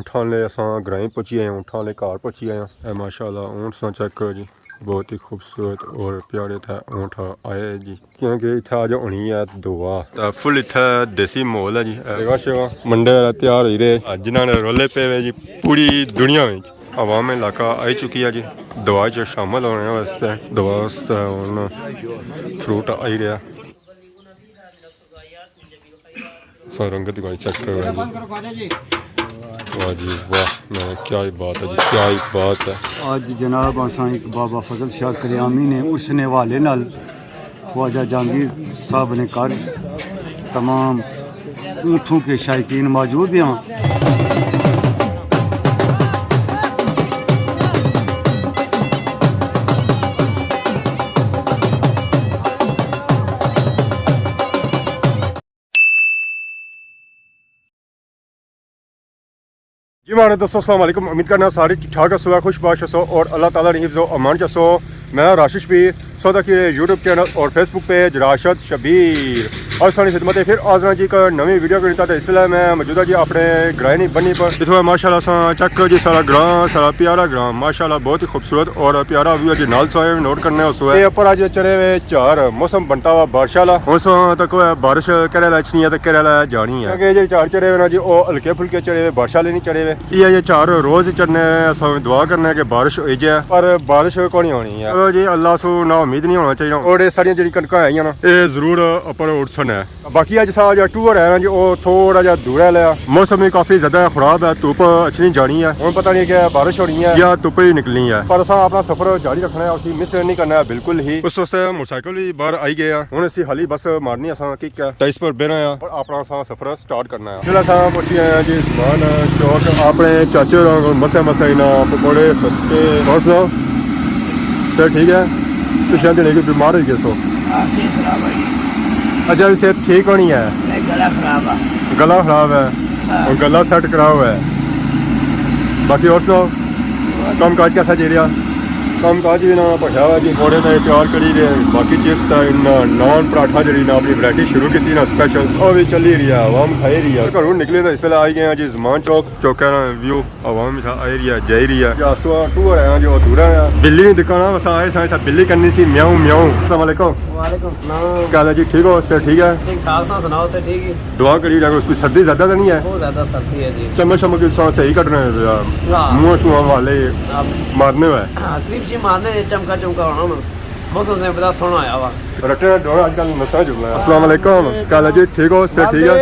ऊँठा ले असां ग्राएं पहुंची आए ऊँठा ले घर पहुंची आए हैं माशाल्लाह ऊँट सा चेक करो जी बहुत ही खूबसूरत और प्यारे था ऊँट आए जी क्योंकि इतना अज होनी है दुआ फुल इतना देसी माहौल है जी शेवा मंडे वाला तैयार हो रहे जिन्होंने रोले पे हुए जी पूरी दुनिया में आवाम इलाका आई चुकी है जी दवा च शामिल होने वास्ते दवा वास्ते फ्रूट आई रहा रंगत गाड़ी चेक करो जी वाह जी वाह मैं क्या ही बात है जी क्या ही बात है आज जनाब असां एक बाबा फजल शाह करियामी ने उसने हवाले नाल ख्वाजा जहांगीर साहब ने कर तमाम ऊँटों के शायकीन मौजूद हैं जी माने दोस्तों अस्सलाम वालेकुम उम्मीद करना सारे ठीक ठाक हसो खुशबाश हसो और अल्लाह ताला ने हिफ्ज़ो अमान चसो मैं राशिद शबीर सौदा की यूट्यूब चैनल और फेसबुक पेज राशिद शबीर और सारी खिदमत फिर आजना जी का नवी वीडियो करता था इस वेले मैं मौजूदा जी अपने ग्राइनी बनी पर इतना माशाल्लाह सा चेक करो जी सारा ग्राम सारा प्यारा ग्राम माशाल्लाह बहुत ही खूबसूरत और प्यारा व्यू है जी नाल सो नोट करने उस ऊपर अज चढ़े हुए चार मौसम बनता हुआ बारिश वाला उस तक बारिश करे लचनी है तो करे जानी है जो चार चढ़े हुए ना जी वो हल्के फुल्के चढ़े हुए बारिश वाले नहीं चढ़े हुए ये चार रोज चढ़ने दुआ करने कि बारिश हो जाए पर बारिश को नहीं होनी है जी अल्लाह सो ना उम्मीद नहीं होना चाहिए और ये सारिया जी कणक आई ना ये जरूर उपर उठसन है बाकी अज सा जो टूर है ना जी वो थोड़ा जहा दूर है लिया मौसम भी काफी ज्यादा खराब है धुप अच्छी नहीं जानी है हूँ पता नहीं कि बारिश होनी है या धुप ही निकलनी है पर असा अपना सफर जारी रखना है उसी मिस नहीं करना है बिल्कुल ही उस वास्ते मोटरसाइकिल भी बाहर आई गए हूँ असी हाली बस मारनी असा किक है तो इस पर बहना है और अपना सफर स्टार्ट करना है जिला असा पहुंची आए जी समान चौक अपने चाचे मसे मसे ना पकौड़े सस्ते और सो सर ठीक है पिछले दिन की बीमार हो गए सो अच्छा सेहत ठीक होनी है गला खराब है और गला सेट कराओ है बाकी और सुनाओ काम काज कैसा जी रहा काम काज भी ना भठा हुआ जी थोड़े में तैयार करी रहे बाकी चिप्स नान पराठा जी ना अपनी वैरायटी शुरू की ना स्पेशल वो भी चली रही है आवाम खाई रही है घरों निकले ना इस वे आई गए जी जमान चौक चौका व्यू आवाम आई रही है जाई रही है टूर है जो अधूरा है बिल्ली नहीं दिखाना बस आए साए था बिल्ली करनी सी म्याऊं म्याऊं अस्सलाम वालेकुम वालेकुम सलाम क्या जी ठीक हो सर ठीक है ठीक ठाक सा सुनाओ से ठीक है दुआ करी जाकर कोई सर्दी ज्यादा तो नहीं है बहुत ज्यादा सर्दी है जी चम्मच शम्मच की सही कटने मुँह शुआ वाले मारने हुए क्लिप जी मारने चमका चमका होना मौसम से बड़ा सोना आया हुआ रटे दौड़ आजकल नशा जुड़ना है अस्सलाम वालेकुम क्या जी ठीक हो सर ठीक है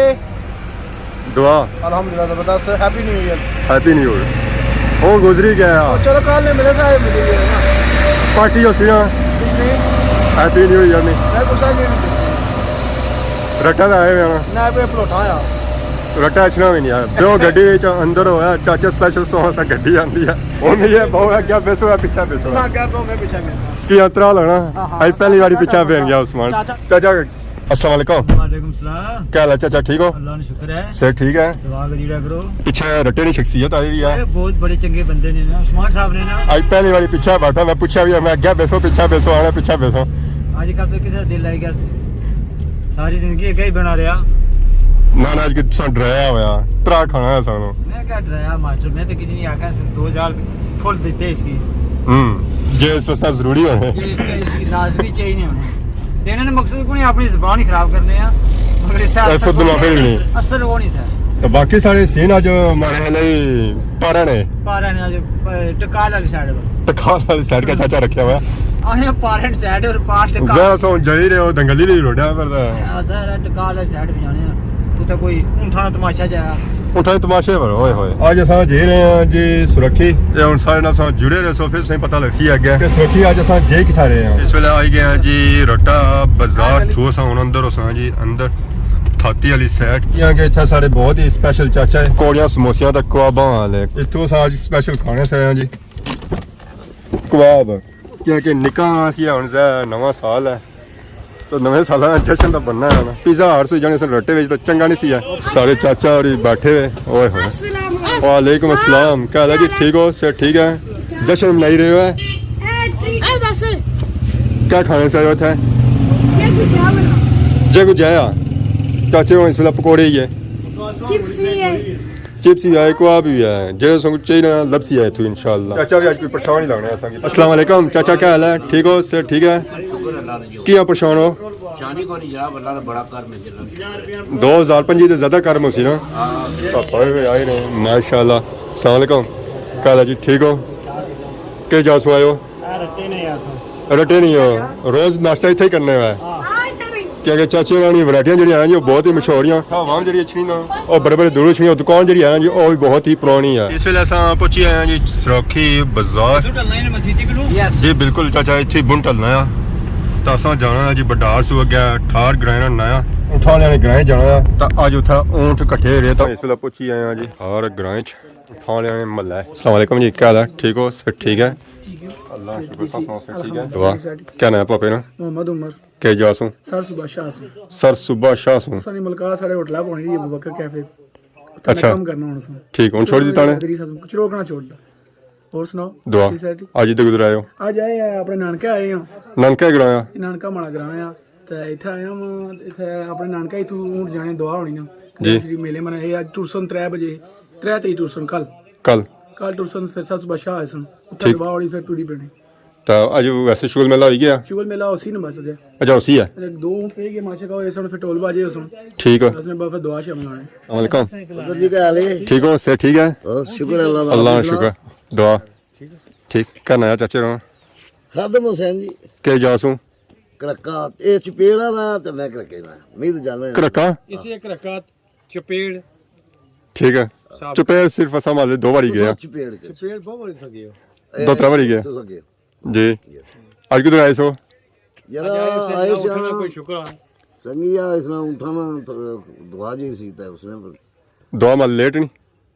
दुआ अल्हम्दुलिल्लाह जबरदस्त happy new year happy new year हो गुजरी गया चलो कल ने मिले साहब मिली है ना पार्टी हो सी ना पिछले हैप्पी न्यू ईयर में मैं पूछा नहीं रटा आए हुए ना पे पलोठा आया रटा अचना भी नहीं है जो गड्डी अंदर होया चाचा स्पेशल सो सा गड्डी आंदी है ओने ये बहु है क्या पैसो है पीछे पैसो ना क्या तो मैं पीछे में की अंतरा लेना आई पहली बारी पीछे पहन गया उस्मान चाचा अस्सलाम वालेकुम वालेकुम सलाम क्या हाल है चाचा ठीक हो अल्लाह ने शुक्र है सर ठीक है दुआ करिया करो पीछे रटे की शख्सियत आई हुई है बहुत बड़े चंगे बंदे ने ना उस्मान साहब ने ना आई पहली बारी पीछे बैठा मैं पूछा भी मैं क्या पैसो पीछे पैसो आना पीछे पैसो आज कल तो किसी दिल लाई गया सारी जिंदगी एक ही बना रहा ना ना आज सा डराया होया तरा खाना है सानू मैं क्या डराया मास्टर मैं तो कितनी आका 2000 फुल देते इसकी जे इस वास्ते जरूरी होने ये इसकी लाजमी चाहिए नहीं होने देने ने मकसद को नहीं अपनी जुबान ही खराब करने हैं मगर इससे ऐसा दुनिया फिर नहीं असर वो नहीं था तो बाकी सारे सीन आज हमारे लिए पारा ने आज टकाल वाली साइड पर टकाल वाली साइड का चाचा रखा हुआ है आने पारेंट साइड और पास टकाल जरा सो जरी रहे हो दंगली नहीं रोड़ा करदा अदर टकाल वाली साइड में जाने तो कोई उठाना तमाशा जाया उठाए तमाशे पर ओए होए आज असा जे रहे हैं जी सुरखी ये हुन सारे ना सो जुड़े रहे सो फिर सही पता लग सी आगे कि सुरखी आज असा जे किथा रहे हैं इस वेले आई गए हैं जी रोटा बाजार थो सा हुन अंदर सा जी अंदर थाती वाली साइड यहाँ के इतना सारे बहुत ही स्पेशल चाचा है कोड़ियां समोसिया तक कबाबा वाले इतों सा आज स्पेशल खाने से हैं जी कबाब क्योंकि निकाह सी हुन नवा साल है तो नवे साल जश्न तो बनना है ना पिज़्ज़ा हर से जाने रट्टे में तो चंगा नहीं सी है सारे चाचा और बैठे हुए ओए होए वालेकुम अस्सलाम क्या हाल है जी ठीक हो सर ठीक है जश्न मनाई रहे हो है क्या खाने से आयो थे जे कुछ आया चाचे को इस वेला पकौड़े ही है चिप्स भी है चिप्स भी है कोआ भी है जेड़ा संग चाहिए लपसी है तू इंशाल्लाह चाचा भी आज कोई परेशान नहीं लगना संग अस्सलाम वालेकुम चाचा क्या हाल है ठीक हो सर ठीक है किया परेशान हो शानी को नहीं जनाब अल्लाह का बड़ा कर में चला 2025 से ज्यादा कर्म होसी ना पापा भी आए ने माशाल्लाह अस्सलाम वालेकुम क्या हाल है जी ठीक हो के जासो आयो रटे नहीं हो रोज नाश्ता इत्थे ही करने है क्योंकि चाचे वाली वैरायटियां जी हैं जी बहुत ही मशहूर हैं हवाम जी अच्छी ना और बड़े बड़े दूर अच्छी दुकान जी है जी वो भी बहुत ही पुरानी है इस वेले अस पहुंची आए हैं जी सराखी बाजार जी बिल्कुल चाचा इत्थे बुन टलना है तो असां जाना है जी बडार सू अगे ठार ग्रां नया उठा लेने ग्रां जाना है तो अज उत्थे ऊंट इकट्ठे रहे तो इस वेले पहुंची आए हैं जी हर ग्रां च उठा लेने महल्ला है अस्सलाम वालेकुम जी क्या हाल है ठीक हो सब ठीक है अल्लाह शुक्र सब ठीक है दुआ क्या नाम है पापे ना मोहम्मद उमर के जासू सर सुबह शाह सर सुबह शाह सू सनी मलका साढ़े होटल पहुंची जी अबू बकर कैफे अच्छा काम करना हुन सन ठीक हुन छोड़ दिता ने कुछ रोकना छोड़ दो और सुनाओ दुआ आज इधर गुजर आए हो आज आए हैं अपने नानके आए हैं नानका ग्राया नानका माड़ा ग्रां आ ते इथे आए हम इथे अपने नानका इथू ऊंट जाने दुआ होनी ना जी मेले मनाए आज टूरसन 3 बजे 3 तरीक टूरसन कल कल कल टूरसन फिर सर सुबह शाह आए सन उत्थे दुआ होनी फिर टूरी पेनी तो आज वैसे शुगल मेला हो गया शुगल मेला उसी ने बस अजय अच्छा उसी है दो ऊंट पे गए माशा का ऐसा फिर टोल बाजे उसने ठीक है उसने बफे दुआ शामिल होने वालेकुम जी का हाल है ठीक हो से ठीक है शुक्र अल्लाह अल्लाह का शुक्र दुआ ठीक क्या नया चाचे रो खादम हुसैन जी के जासू करक्का ए चपेड़ा ना ते मैं करके ना उम्मीद जाना है करका इसे एक रकात चपेड़ ठीक है चुपेर सिर्फ असा माले 2 बारी गया चपेड़ बहुत बड़ी थकी हो 2-3 बारी गया जी आज किधर आए सो यार आए उठना कोई शुक्र है संगिया इसने उठाना दुआ जी सी ते उसने दुआ माल लेट नहीं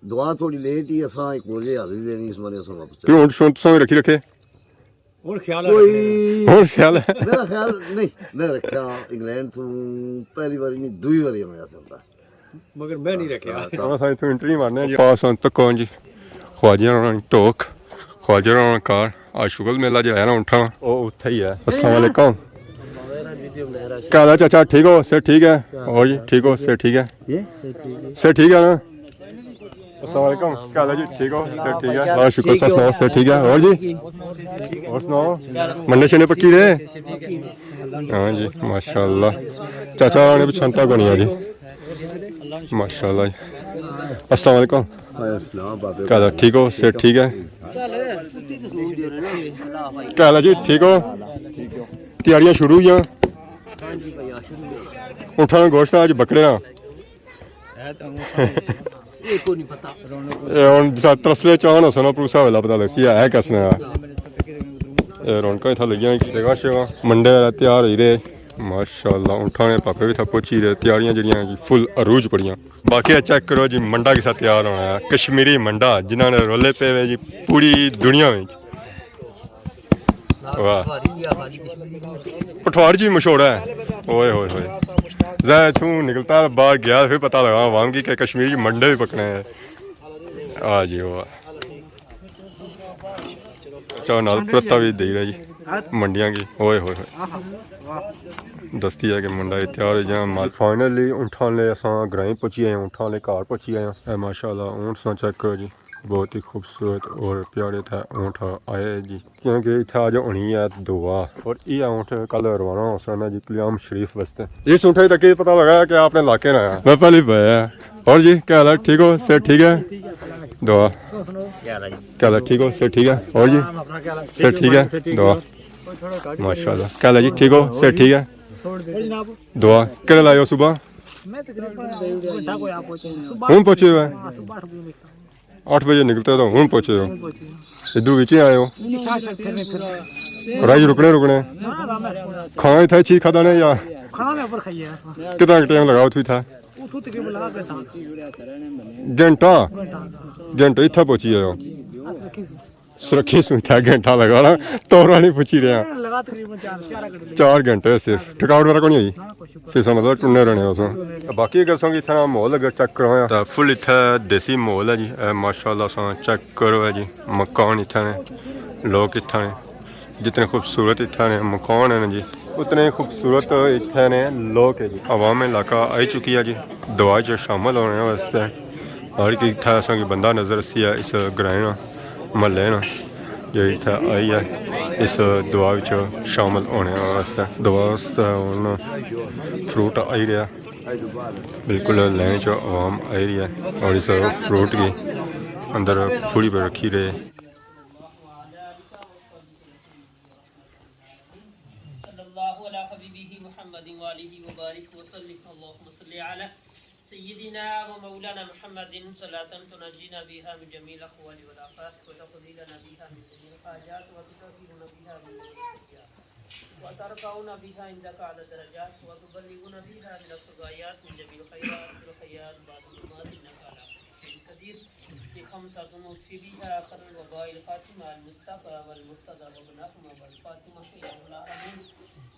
दुआ थोड़ी लेट ही असा 1 बजे हाजिरी देनी इस मरे से वापस क्यों सुन समय रखी रखे और ख्याल है कोई और ख्याल है मेरा ख्याल नहीं मैं रखा इंग्लैंड तो पहली बार नहीं दूसरी बार मैं आता मगर मैं नहीं रखा हम साइड तो एंट्री मारने जी पास on तक कौन जी ख्वाजा रानी टोक ख्वाजा रानी कार आज शुगल मेला जो है ना उठा वो उत्थे ही है अस्सलाम वालेकुम क्या हाल है चाचा ठीक हो सर ठीक है और जी ठीक हो सर ठीक है सर ठीक है ना अस्सलाम वालेकुम क्या हाल है जी ठीक हो सर ठीक है अल्लाह शुक्र सर सुनाओ सर ठीक है और जी और सुनाओ मन्ने शने पक्की रे हाँ जी माशाल्लाह चाचा ने भी छंता को नहीं है जी माशाल्लाह अस्सलाम वालेकुम क्या हाल है ठीक हो सर ठीक है क्या हाल है जी ठीक हो तैयारियां शुरू हुई उठा गोश्त आज बकरे ना तरसले चाहन हसन पुरुषा वेला पता लग सी है कसने रौनक इतना लगियां जगह शेवा मंडे तैयार हो रहे माशाल्लाह उठाने पापे भी था पहुंची रहे तैयारियां जड़ियां जी फुल अरूज पड़ियां बाकी चेक करो जी मंडा के साथ तैयार होना है कश्मीरी मंडा जिन्होंने रोले पे हुए जी पूरी दुनिया में वाह पठवाड़ जी मशहूर है ओए होए होए जरा छू निकलता बाहर गया फिर पता लगा आवाम की कश्मीरी मंडे भी पकने हैं आ जी वाह चाह नाल प्रता भी दे रहा जी मंडियां की ओए होए दस्ती है कि मुंडा तैयार हो जाए माल फाइनली उठाने असा ग्रां पहुंची आए उठाने घर पहुंची आए माशाल्लाह ऊँट सा चेक करो जी बहुत ही खूबसूरत और प्यारे था ऊँट आए जी क्योंकि इतना आज होनी है दुआ और ये ऊँट कल रवाना हो सकना जी कल्याम शरीफ वास्ते इस ऊँट तक ये पता लगा कि आपने इलाके में आया मैं पहले पाया और जी क्या हाल है ठीक हो सर ठीक है दुआ क्या हाल है ठीक हो सर ठीक है और जी सर ठीक है दुआ माशाल्लाह क्या हाल है जी ठीक हो सर ठीक है दुआ क्या लाए हो सुबह हूँ पहुँचे हुए 8 बजे निकलते हो तो हूँ पहुँचे हो इधर बीच आए हो राज रुकने खाना था चीज खाता नहीं या कितना टाइम लगाओ थी था घंटा इतना पहुंची आयो सुरक्षित सुविधा घंटा लगा रहा तोरा नहीं पूछी रहा 4 घंटे सिर्फ थकावट वगैरह को नहीं आई फिर मतलब टुने रहने उसमें बाकी अगर संग इतना माहौल अगर चेक करवाया तो फुल इतना देसी माहौल है जी माशाल्लाह सा चेक करो है जी मकान इतने लोग इतने जितने खूबसूरत इतने मकान हैं जी उतने खूबसूरत इतने लोग है जी अवाम इलाका आई चुकी है जी दवा च शामिल होने वास्ते हर कि इत्थै असेंगी बंदा नज़र सी है इस ग्राएं ना महल्ले ना जेह्ड़ी इत्थै आई है इस दुआ विच शामिल होने वास्ते दुआ आस्तै हून फ्रूट आई रहा बिल्कुल लैन च आवाम आई रही है और इस फ्रूट गी अंदर थोड़ी पर रखी रहे सय्यदिना व मौलाना मुहम्मदिन सलातन तुनजीना बिहा मिन जमील अखवाल वल आफात व तक़दीलना बिहा मिन जमील हाजात व तुतहिरुना बिहा मिन सय्यात व तरकाउना बिहा इंदका अला दरजात व तुबल्लिगुना बिहा मिन असगायात मिन जमील खैरात व खैरात बाद ममात इन्नका अला कुल्लि Qadeer bi khamsatun utfi biha qarn wa bail fatima al mustafa wal murtada wa nahma wal fatima ya alamin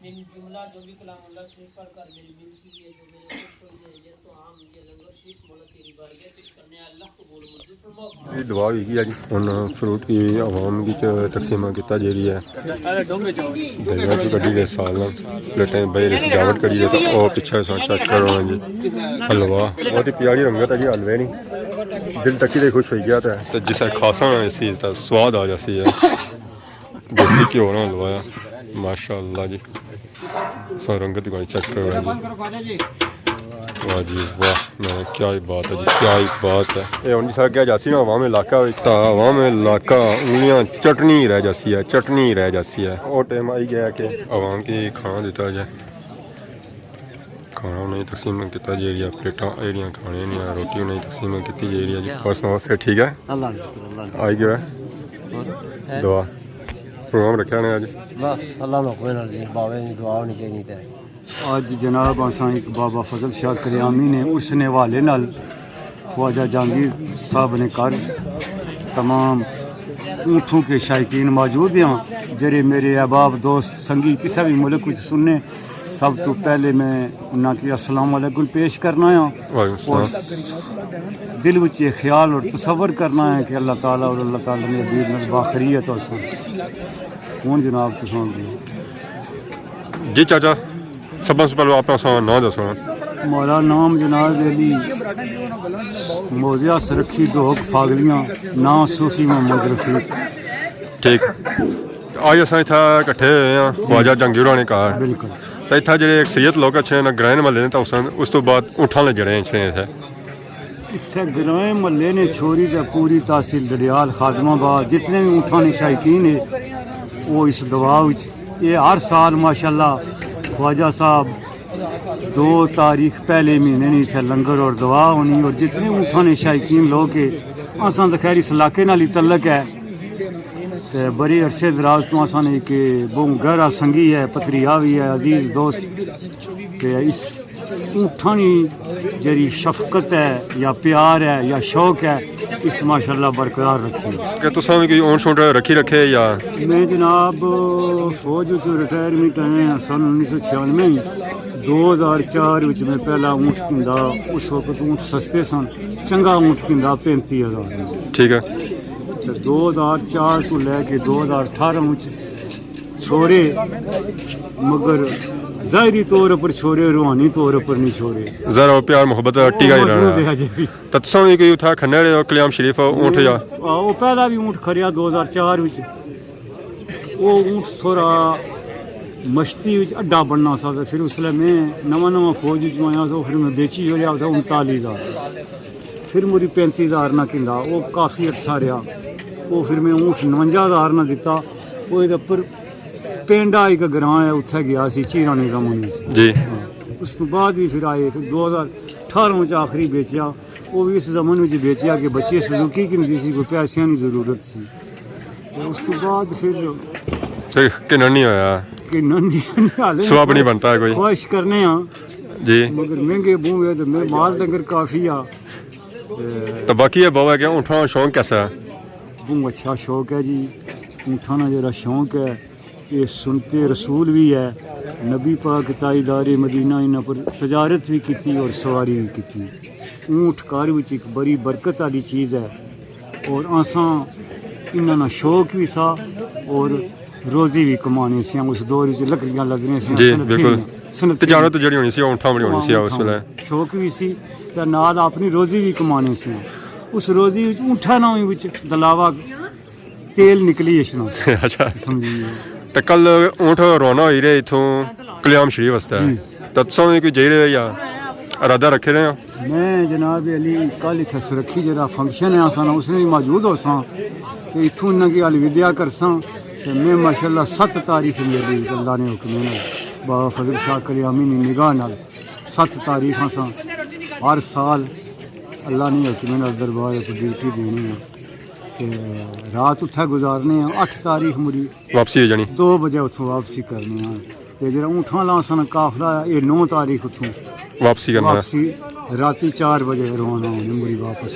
min jumla जो भी कलाम अल्लाह से पढ़कर मेरी मिलती है जो मेरे कोई है ये तो आम ये लंगर सिर्फ मौला तेरी बारगाह पेश करने अल्लाह को बोल मुझे फरमा ये दुआ हुई है जी हुन फ्रूट की आवाम विच तकसीम कीता जेरी है दरिया की गड्डी दे साल प्लेटें बई सजावट करी है तो ओ पीछे सा चेक करो जी हलवा बहुत ही प्यारी रंगत है जी हलवे नी दिल तक ही खुश हो गया तो जिसे खासा इसी तो स्वाद आ जाती है देसी घ्यो ना हलवाया माशाअल्लाह जी सो रंगत की चेक करो जी वाह जी वाह मैं क्या ही बात है जी क्या ही बात है ये उन्नी साल क्या जासी ना अवाम इलाका अवाम इलाका उंगलियां चटनी रह जाती है चटनी रह जाती है और टाइम आई गया कि अवाम की खाना दिता जाए खाना उन्हें तकसीम किया जा रही है प्लेटा आई रही खाने नहीं रोटी उन्हें तकसीम की जा रही है जी और सुनाओ से ठीक है आई गया दुआ प्रोग्राम रखा ने अज बस अल्लाह नो कोई ना जी बावे दी दुआ होनी चाहिए ते आज जनाब असां एक बाबा फजल शाह करियामी ने उसने वाले नाल ख्वाजा जहांगीर साहब ने कर तमाम ऊँटों के शायकीन मौजूद हैं जेरे मेरे अहबाब दोस्त संगी किसी भी मुल्क कुछ सुनने सब तो पहले मैं उन्हें अस्सलाम वालेकुम पेश करना है और दिल में ये ख्याल और तसव्वुर करना है कि अल्लाह ताला और अल्लाह ताला ने अबीर नल बाखरियत और हूँ जनाब तुम जी चाचा सब से पहले अपना नाम दसो मौला नाम जनाब अली मोजिया सरखी दोक फागलियाँ ना सूफी मोहम्मद रफीक ठीक आज अस इतना कट्ठे होए हैं ख्वाजा जहांगीर होने घर बिल्कुल तो इतना जो अक्सरीत लोग अच्छे ना ग्राएं महल्ले ने तो उस तो बाद ऊँठा ने जड़े अच्छे इतने इतने ग्राएं महल्ले ने छोड़ी तो पूरी तहसील दरियाल खादमाबाद जितने भी ऊँठा ने शायकीन है वो इस दवा ये हर साल माशाल्लाह ख्वाजा साहब 2 तारीख पहले महीने नहीं इतने लंगर और दवा होनी और जितने ऊँठा ने शायकीन लोग के असा तो खैर इस इलाके नाल ही तल्लक है ते बड़े अरसे दराज तो असा ने कि बहुत गहरा संगी है पथरिया भी है अजीज दोस्त ते इस ऊँठानी जरी शफकत है या प्यार है या शौक है इस माशाल्लाह बरकरार रखी कि तुसा भी कोई ऊँट शूट रखी रखे या मैं जनाब फौज चो रिटायरमेंट आए सन 1996 2004 विच मैं पहला ऊँट किंदा उस वक्त ऊँट सस्ते सन चंगा ऊँट किंदा 35,000 ठीक है 2004 तो लैके 2018 में छोड़े मगर ज़ाहरी तौर पर छोड़े रूहानी तौर पर नहीं छोड़े जरा प्यार मोहब्बत टीका ही रहना तत्सों भी कोई उठा खन्ने रहे हो कल्याम शरीफ ऊँट या वो पहला भी ऊँट खरिया 2004 में वो ऊँट थोड़ा मश्ती अड्डा बनना सा फिर उसले मैं नवा फौज आया सो फिर मैं बेची छोड़िया था 39,000 फिर मेरी 35,000 ना किंदा वो काफ़ी अच्छा रहा वो फिर मैं ऊँट 59,000 ना दिता वो पर पेंडा एक ग्रां है उत्थे गया सी चीरा निज़ाम जी उस तो बाद भी फिर आए फिर 2018 में आखिरी बेचा वो भी इस जमन में बेचा कि बच्चे सुजुकी की नहीं सी कोई पैसों की जरूरत सी उस तो बाद फिर कि नहीं होया कि नन्ही स्वाब नहीं बनता है कोई ख्वाहिश करने जी मगर महंगे बूहे तो मैं माल डंगर काफ़ी आ तो बाकी है बाबा क्या ऊँटना शौक कैसा है बहुत अच्छा शौक है जी ऊँठाना जरा शौक है ये सुनते रसूल भी है नबी पाक ताईदारे मदीना इन्हां पर तजारत भी की और सवारी भी की ऊँट कार विच एक बड़ी बरकत वाली चीज़ है और असां इन्हां शौक भी सा और रोज़ी भी कमाने से उस दौर में लकड़ियां लग रही सी जी बिल्कुल तजारत जड़ी होनी सी ऊँठा बड़ी होनी सी उस वेले शौक भी सी ते नाल अपनी रोज़ी भी कमाने से उस रोजी विच ऊँठा ना विच दलावा तेल निकली इशना अच्छा समझिए ਤੇ ਕੱਲ ਊਂਠ ਰਵਾਨਾ ਹੋਈ ਰਹੇ ਇਥੋਂ ਕਲਿਆਮ ਸ਼ਰੀਫ ਵਾਸਤੇ ਦੱਸੋ ਵੀ ਕੋਈ ਜਿਹੜੇ ਜਾਂ ਇਰਾਦਾ ਰੱਖੇ ਰਹੇ ਆ मैं जनाब अली कल इत्थे सरखी जरा फंक्शन है आसान उसने भी मौजूद हो सा कि इत्थों इन्ना की अलविदा करसा ते मैं माशाअल्लाह 7 तारीख मेरी अल्लाह ने हुक्म है बाबा फजल शाह कलियामी ने निगाह नाल 7 तारीख सा हर साल अल्लाह ने हुक्म है दरबार को ड्यूटी देनी है ते रात उत्थे गुजारने हैं 8 तारीख मुरी ਵਾਪਸੀ ਹੋ ਜਾਣੀ 2 बजे उत्थों वापसी करनी है ते जरा ऊँठा ला सन काफला ये 9 तारीख उत्थों ਵਾਪਸੀ ਕਰਨਾ वापसी राती 4 बजे रवाना होने मुरी वापस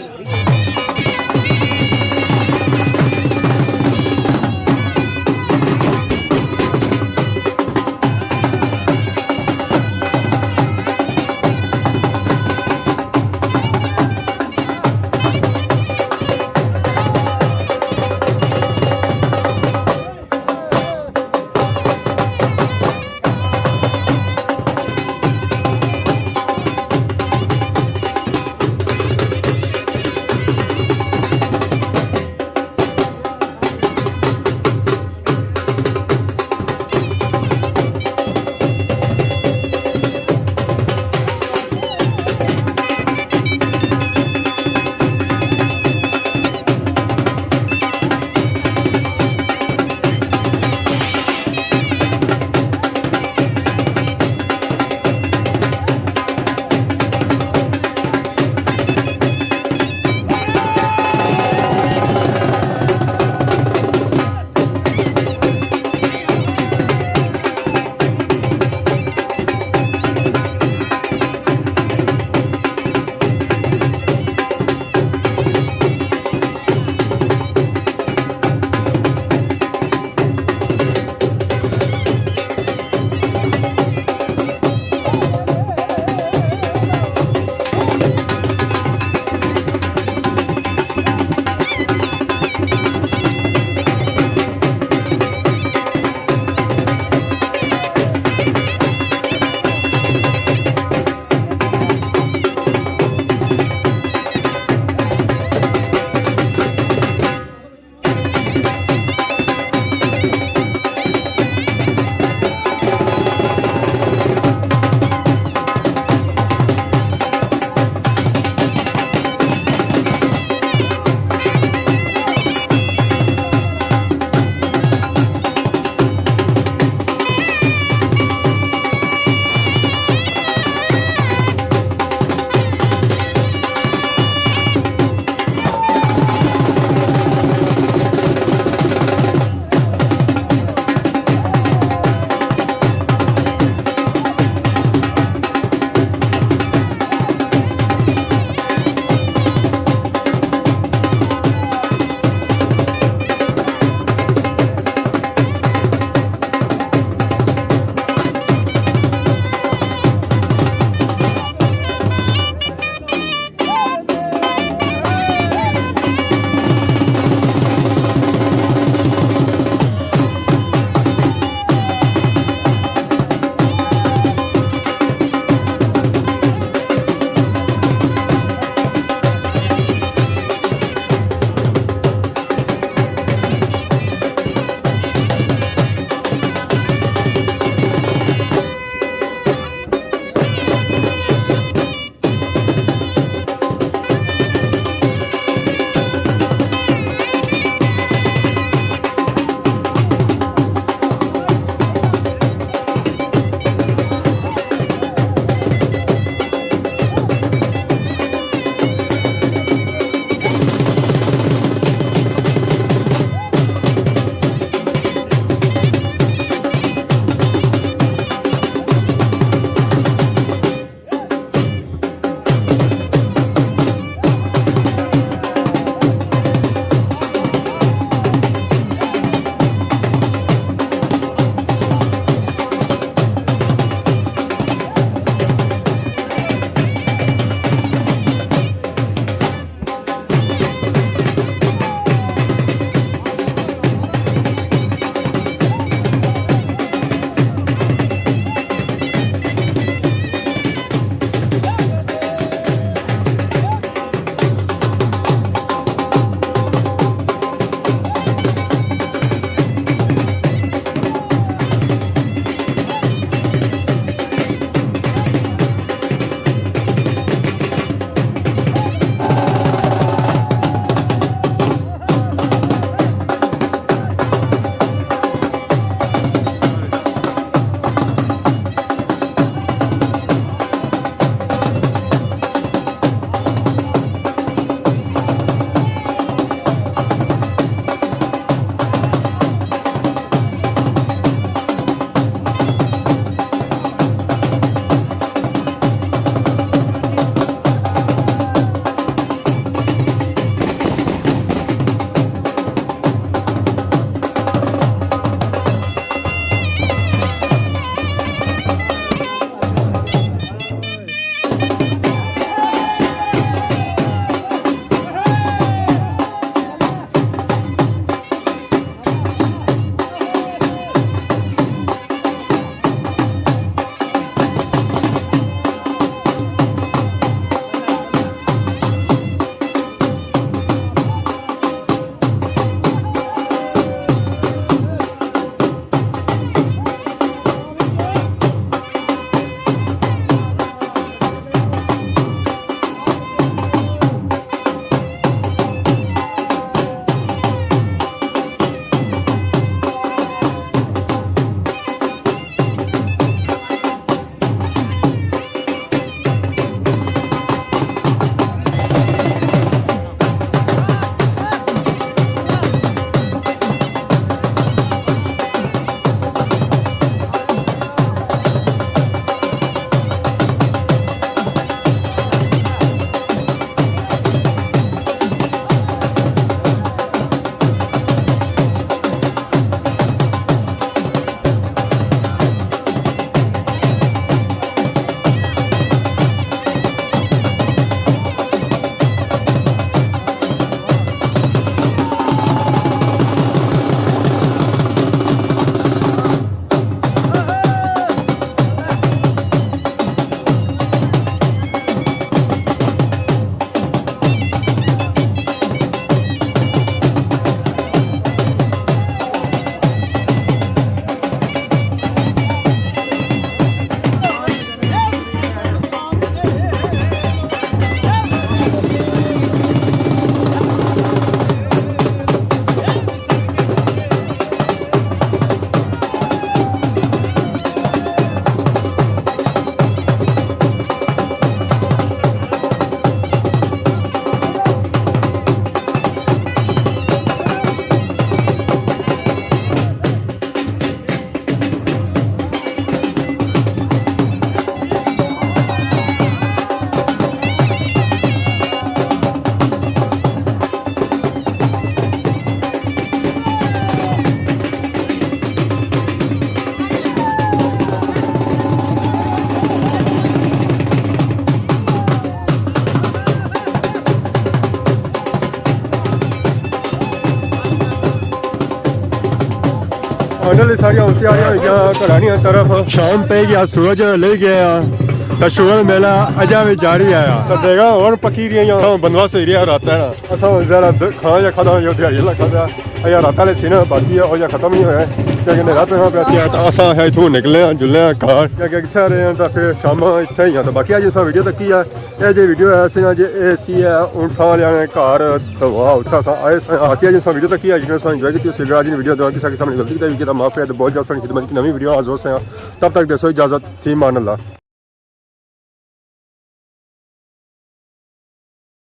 फाइनली सारियां तैयारियां हो गया घरानिया तरफ शाम पे गया सूरज ले गया तो शुगर मेला अजा भी जारी आया तो देखा और पकी रही बनवास एरिया रात है ना असा जरा खाना या खाता जो दिहाड़ी वाला खाता या रात वाले सीन बाकी है और या खत्म नहीं होया क्योंकि रात में पैसे तो असा है इथों निकले जुले घर क्योंकि कितने रहे हैं तो फिर शाम इतने ही है तो बाकी अज वीडियो तक ही है ये जो वीडियो है ना जो ए सी है ऊँटा वाले घर दवा उत्था आए आती है जो वीडियो तक ही है जिन्हें इंजॉय की आज वीडियो दौरान किसी सामने गलती की माफी है तो बहुत ज़्यादा खिदमत की नवी वीडियो हाजिर हो तब तक दसो इजाज़त थी मान अल्लाह।